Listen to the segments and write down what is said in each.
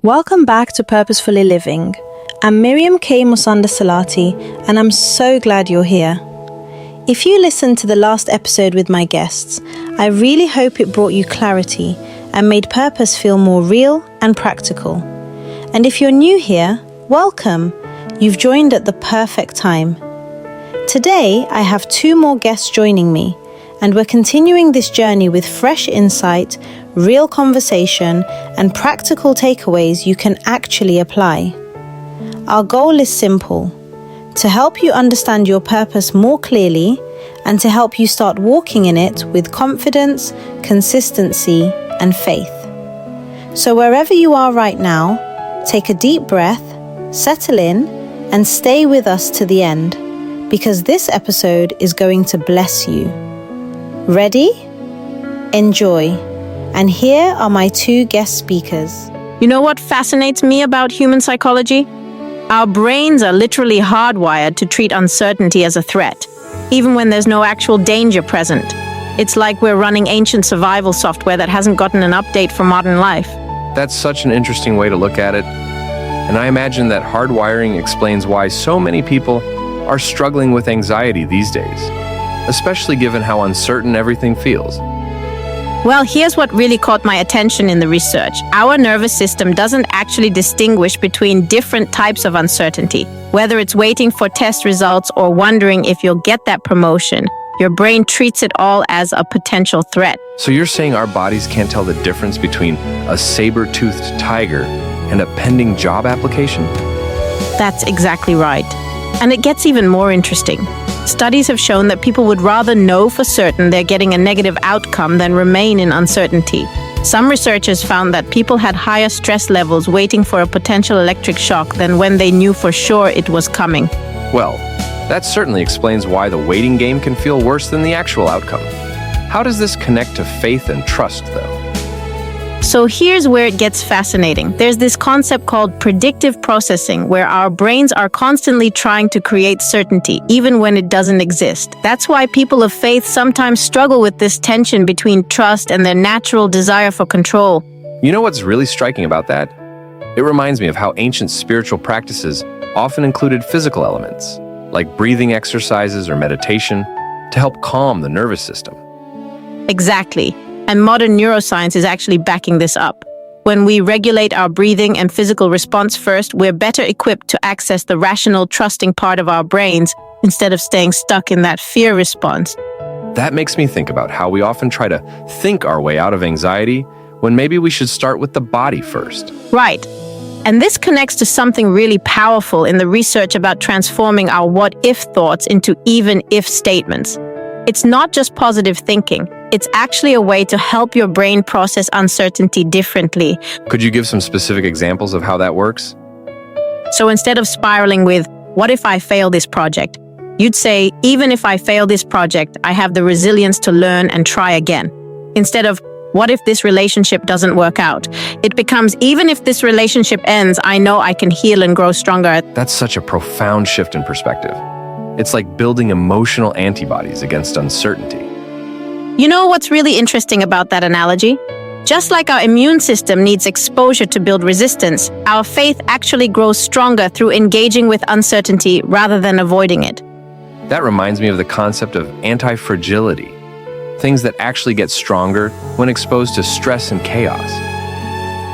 Welcome back to Purposefully Living. I'm Mirriam K Musonda-Salati, and I'm so glad you're here. If you listened to the last episode with my guests, I really hope it brought you clarity and made purpose feel more real and practical. And if you're new here, welcome. You've joined at the perfect time. Today, I have 2 more guests joining me, and we're continuing this journey with fresh insight, real conversation, and practical takeaways you can actually apply. Our goal is simple: to help you understand your purpose more clearly and to help you start walking in it with confidence, consistency, and faith. So wherever you are right now, take a deep breath, settle in, and stay with us to the end, because this episode is going to bless you. Ready? Enjoy. And here are my 2 guest speakers. You know what fascinates me about human psychology? Our brains are literally hardwired to treat uncertainty as a threat, even when there's no actual danger present. It's like we're running ancient survival software that hasn't gotten an update for modern life. That's such an interesting way to look at it. And I imagine that hardwiring explains why so many people are struggling with anxiety these days, especially given how uncertain everything feels. Well, here's what really caught my attention in the research. Our nervous system doesn't actually distinguish between different types of uncertainty. Whether it's waiting for test results or wondering if you'll get that promotion, your brain treats it all as a potential threat. So you're saying our bodies can't tell the difference between a saber-toothed tiger and a pending job application? That's exactly right. And it gets even more interesting. Studies have shown that people would rather know for certain they're getting a negative outcome than remain in uncertainty. Some researchers found that people had higher stress levels waiting for a potential electric shock than when they knew for sure it was coming. Well, that certainly explains why the waiting game can feel worse than the actual outcome. How does this connect to faith and trust, though? So here's where it gets fascinating. There's this concept called predictive processing, where our brains are constantly trying to create certainty, even when it doesn't exist. That's why people of faith sometimes struggle with this tension between trust and their natural desire for control. You know what's really striking about that? It reminds me of how ancient spiritual practices often included physical elements, like breathing exercises or meditation, to help calm the nervous system. Exactly. And modern neuroscience is actually backing this up. When we regulate our breathing and physical response first, we're better equipped to access the rational, trusting part of our brains instead of staying stuck in that fear response. That makes me think about how we often try to think our way out of anxiety when maybe we should start with the body first. Right. And this connects to something really powerful in the research about transforming our what-if thoughts into even-if statements. It's not just positive thinking. It's actually a way to help your brain process uncertainty differently. Could you give some specific examples of how that works? So instead of spiraling with, what if I fail this project? You'd say, even if I fail this project, I have the resilience to learn and try again. Instead of, what if this relationship doesn't work out? It becomes, even if this relationship ends, I know I can heal and grow stronger. That's such a profound shift in perspective. It's like building emotional antibodies against uncertainty. You know what's really interesting about that analogy? Just like our immune system needs exposure to build resistance, our faith actually grows stronger through engaging with uncertainty rather than avoiding it. That reminds me of the concept of anti-fragility, things that actually get stronger when exposed to stress and chaos.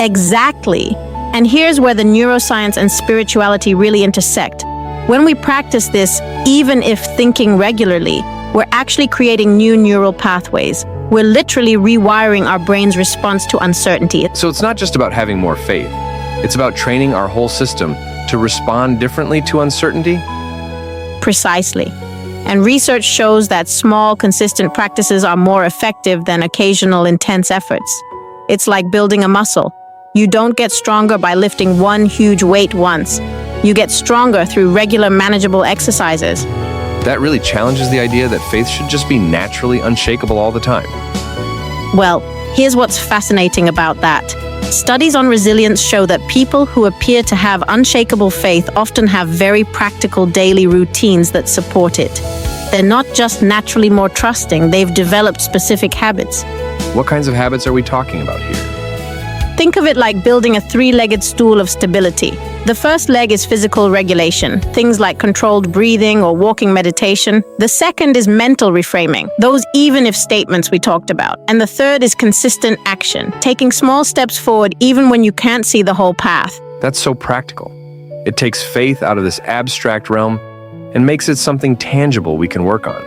Exactly. And here's where the neuroscience and spirituality really intersect. When we practice this, even if thinking regularly, we're actually creating new neural pathways. We're literally rewiring our brain's response to uncertainty. So it's not just about having more faith. It's about training our whole system to respond differently to uncertainty? Precisely. And research shows that small, consistent practices are more effective than occasional intense efforts. It's like building a muscle. You don't get stronger by lifting one huge weight once. You get stronger through regular, manageable exercises. That really challenges the idea that faith should just be naturally unshakable all the time. Well, here's what's fascinating about that. Studies on resilience show that people who appear to have unshakable faith often have very practical daily routines that support it. They're not just naturally more trusting, they've developed specific habits. What kinds of habits are we talking about here? Think of it like building a three-legged stool of stability. The first leg is physical regulation, things like controlled breathing or walking meditation. The second is mental reframing, those even-if statements we talked about. And the third is consistent action, taking small steps forward even when you can't see the whole path. That's so practical. It takes faith out of this abstract realm and makes it something tangible we can work on.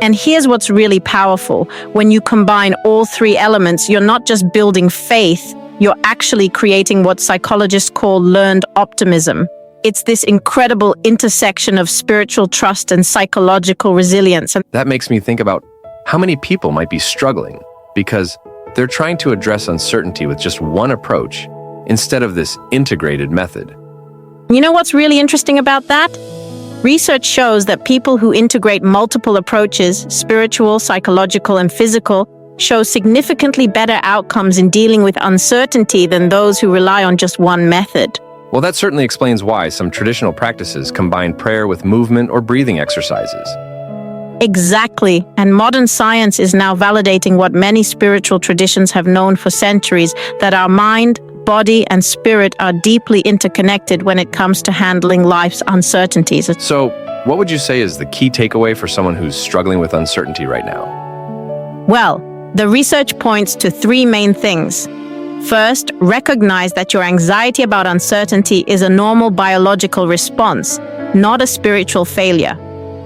And here's what's really powerful. When you combine all three elements, you're not just building faith, you're actually creating what psychologists call learned optimism. It's this incredible intersection of spiritual trust and psychological resilience. That makes me think about how many people might be struggling because they're trying to address uncertainty with just one approach instead of this integrated method. You know what's really interesting about that? Research shows that people who integrate multiple approaches, spiritual, psychological, and physical, show significantly better outcomes in dealing with uncertainty than those who rely on just one method. Well, that certainly explains why some traditional practices combine prayer with movement or breathing exercises. Exactly. And modern science is now validating what many spiritual traditions have known for centuries, that our mind, body, and spirit are deeply interconnected when it comes to handling life's uncertainties. So, what would you say is the key takeaway for someone who's struggling with uncertainty right now? Well, the research points to three main things. First, recognize that your anxiety about uncertainty is a normal biological response, not a spiritual failure.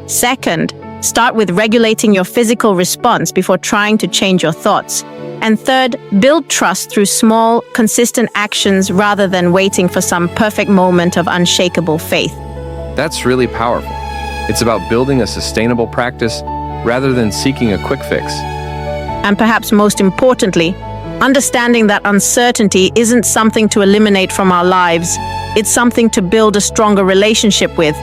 Second, start with regulating your physical response before trying to change your thoughts. And third, build trust through small, consistent actions rather than waiting for some perfect moment of unshakable faith. That's really powerful. It's about building a sustainable practice rather than seeking a quick fix. And perhaps most importantly, understanding that uncertainty isn't something to eliminate from our lives. It's something to build a stronger relationship with.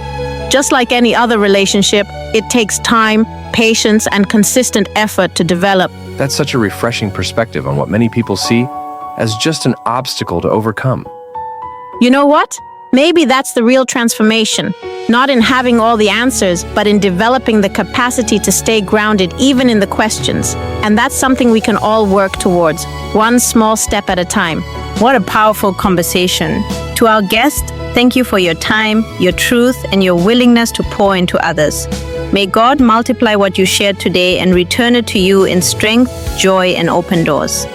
Just like any other relationship, it takes time, patience, and consistent effort to develop. That's such a refreshing perspective on what many people see as just an obstacle to overcome. You know what? Maybe that's the real transformation. Not in having all the answers, but in developing the capacity to stay grounded even in the questions. And that's something we can all work towards, one small step at a time. What a powerful conversation. To our guest, thank you for your time, your truth, and your willingness to pour into others. May God multiply what you shared today and return it to you in strength, joy, and open doors.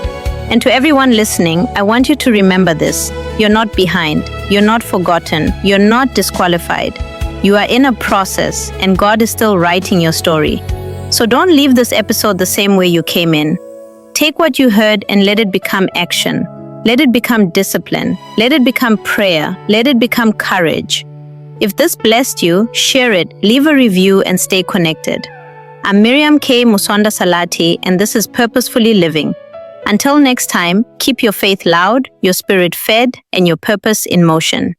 And to everyone listening, I want you to remember this. You're not behind. You're not forgotten. You're not disqualified. You are in a process, and God is still writing your story. So don't leave this episode the same way you came in. Take what you heard and let it become action. Let it become discipline. Let it become prayer. Let it become courage. If this blessed you, share it, leave a review, and stay connected. I'm Mirriam K Musonda-Salati, and this is Purposefully Living. Until next time, keep your faith loud, your spirit fed, and your purpose in motion.